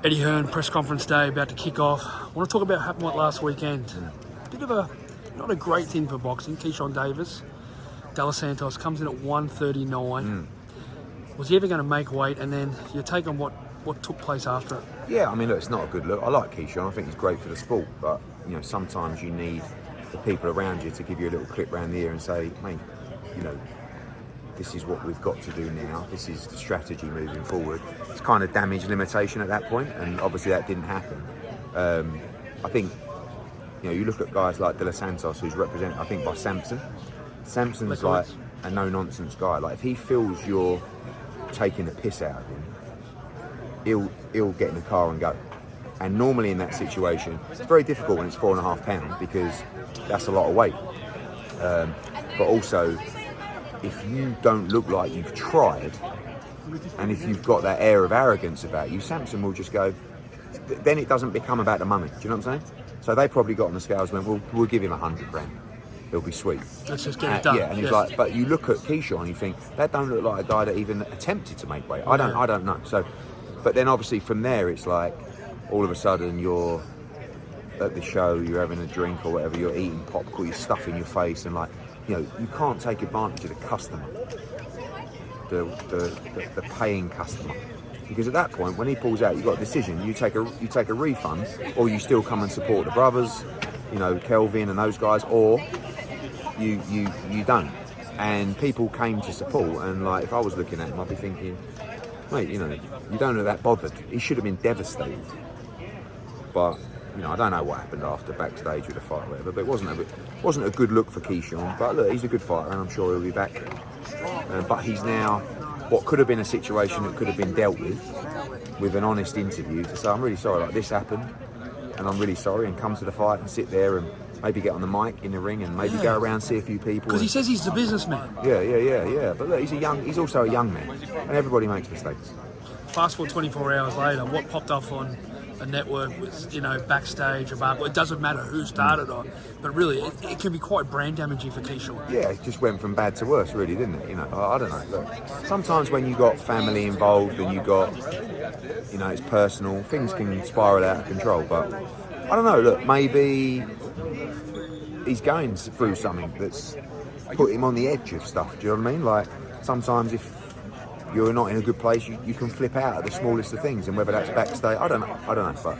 Eddie Hearn, press conference day about to kick off. I want to talk about what happened last weekend. Bit of a, not a great thing for boxing. Keshan Davis, De Los Santos comes in at 139. Was he ever going to make weight? And then you take on what took place after it. Yeah, I mean, look, it's not a good look. I like Keyshawn. I think he's great for the sport. But, you know, sometimes you need the people around you to give you a little clip around the ear and say, mate, you know, this is what we've got to do now. This is the strategy moving forward. It's kind of damage limitation at that point, and obviously that didn't happen. I think, you know, you look at guys like De Los Santos, who's represented, I think, by Samson. Samson's like a no-nonsense guy. Like, if he feels you're taking the piss out of him, he'll get in the car and go. And normally in that situation, it's very difficult when it's 4.5 pounds because that's a lot of weight. But also, if you don't look like you've tried, and if you've got that air of arrogance about you, Samson will just go, then it doesn't become about the money. Do you know what I'm saying? So they probably got on the scales and went, we'll give him 100 grand. He'll be sweet. Let's just get it done. Yeah, and he's like, but you look at Keyshawn and you think, that don't look like a guy that even attempted to make weight. I don't know. So, but then obviously from there, it's like, all of a sudden you're at the show, you're having a drink or whatever, you're eating popcorn, you're stuffing your face, and like, you know, you can't take advantage of the customer, the paying customer, because at that point, when he pulls out, you've got a decision. You take a refund, or you still come and support the brothers, you know, Kelvin and those guys, or you don't. And people came to support, and like, if I was looking at him, I'd be thinking, mate, you know, you don't look that bothered. He should have been devastated, but. You know, I don't know what happened after backstage with the fight or whatever, but it wasn't a good look for Keyshawn. But look, he's a good fighter, and I'm sure he'll be back. But he's now what could have been a situation that could have been dealt with an honest interview to say, I'm really sorry, like this happened, and I'm really sorry, and come to the fight and sit there and maybe get on the mic in the ring and maybe go around, see a few people. Because he says he's a businessman. Yeah. But look, he's also a young man, and everybody makes mistakes. Fast forward 24 hours later, what popped off on a network was, you know, backstage about, it doesn't matter who started on, but really it can be quite brand damaging for Keyshawn. Yeah, it just went from bad to worse, really, didn't it? You know, I don't know. Look, sometimes when you got family involved and you got, you know, it's personal, things can spiral out of control. But I don't know. Look, maybe he's going through something that's put him on the edge of stuff. Do you know what I mean? Like, sometimes if you're not in a good place, you can flip out at the smallest of things, and whether that's backstage, I don't know. But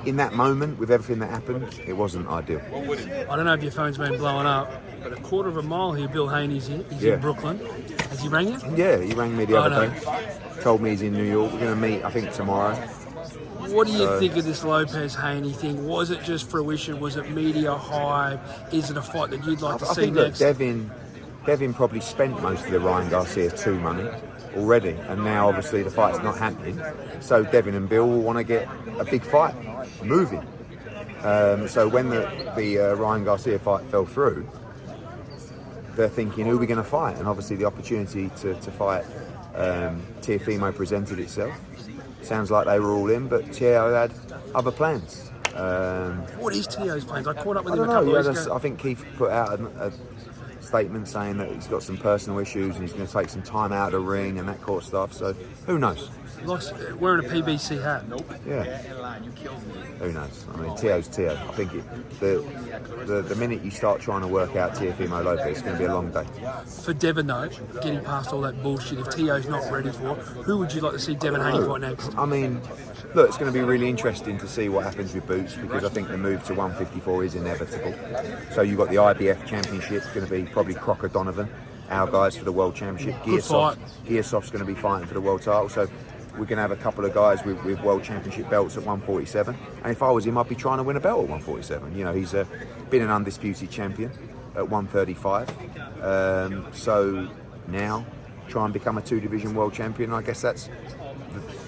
in that moment, with everything that happened, it wasn't ideal. I don't know if your phone's been blowing up, but a quarter of a mile here, Bill Haney's in. He's in Brooklyn. Has he rang you? Yeah, he rang me the other day. Told me he's in New York. We're going to meet, I think, tomorrow. What do you think of this Lopez Haney thing? Was it just fruition? Was it media hype? Is it a fight that you'd like to see next? Look, Devin probably spent most of the Ryan Garcia 2 money already, and now obviously the fight's not happening. So Devin and Bill will want to get a big fight moving. So when the Ryan Garcia fight fell through, they're thinking, who are we going to fight? And obviously the opportunity to fight Teofimo presented itself. Sounds like they were all in, but Teo had other plans. What is Teo's plans? I caught up with him a couple of weeks ago. I think Keith put out a statement saying that he's got some personal issues and he's going to take some time out of the ring and that kind of stuff. So who knows? Likes wearing a PBC hat. Yeah. Who knows? I mean, Teo's Teo. I think the minute you start trying to work out Teofimo Lopez, it's going to be a long day. For Devin, though, getting past all that bullshit, if Teo's not ready for, who would you like to see Devin Haney fight next? I mean, look, it's going to be really interesting to see what happens with Boots, because I think the move to 154 is inevitable. So you've got the IBF Championship, it's going to be probably Crocker Donovan, our guys for the World Championship. Gearsoft's going to be fighting for the world title. So we're going to have a couple of guys with World Championship belts at 147. And if I was him, I'd be trying to win a belt at 147. You know, he's been an undisputed champion at 135. So now try and become a 2-division world champion. I guess that's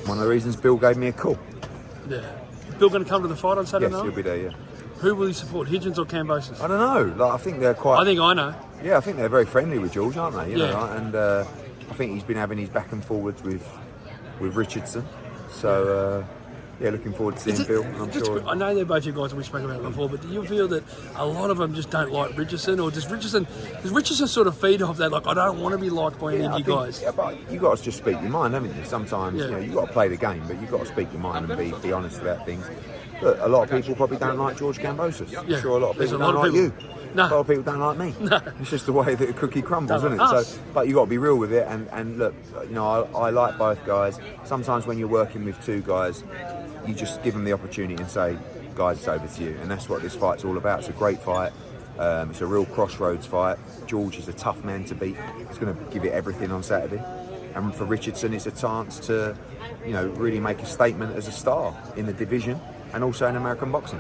one of the reasons Bill gave me a call. Yeah. Bill going to come to the fight on Saturday night? Yes, he'll be there, yeah. Who will he support, Hitchins or Kambosos? I don't know. Like, I think they're quite... I think I know. Yeah, I think they're very friendly with George, aren't they? You know, right? And I think he's been having his back and forwards with Richardson. So, yeah, looking forward to seeing Bill. And I'm sure. I know they're both you guys, and we spoke about it before, but do you feel that a lot of them just don't like Richardson, or does Richardson sort of feed off that? Like, I don't want to be liked by any of you guys. Yeah, but you got to just speak your mind, haven't you? Sometimes you got to play the game, but you've got to speak your mind and be honest about things. Look, a lot of people probably don't like George Kambosos. I'm sure a lot of people don't like you. No. A lot of people don't like me. No. It's just the way that the cookie crumbles, isn't it? Us. So, but you got to be real with it. And look, I like both guys. Sometimes when you're working with two guys, you just give them the opportunity and say, guys, it's over to you. And that's what this fight's all about. It's a great fight. It's a real crossroads fight. George is a tough man to beat. He's going to give it everything on Saturday. And for Richardson, it's a chance to, really make a statement as a star in the division and also in American boxing.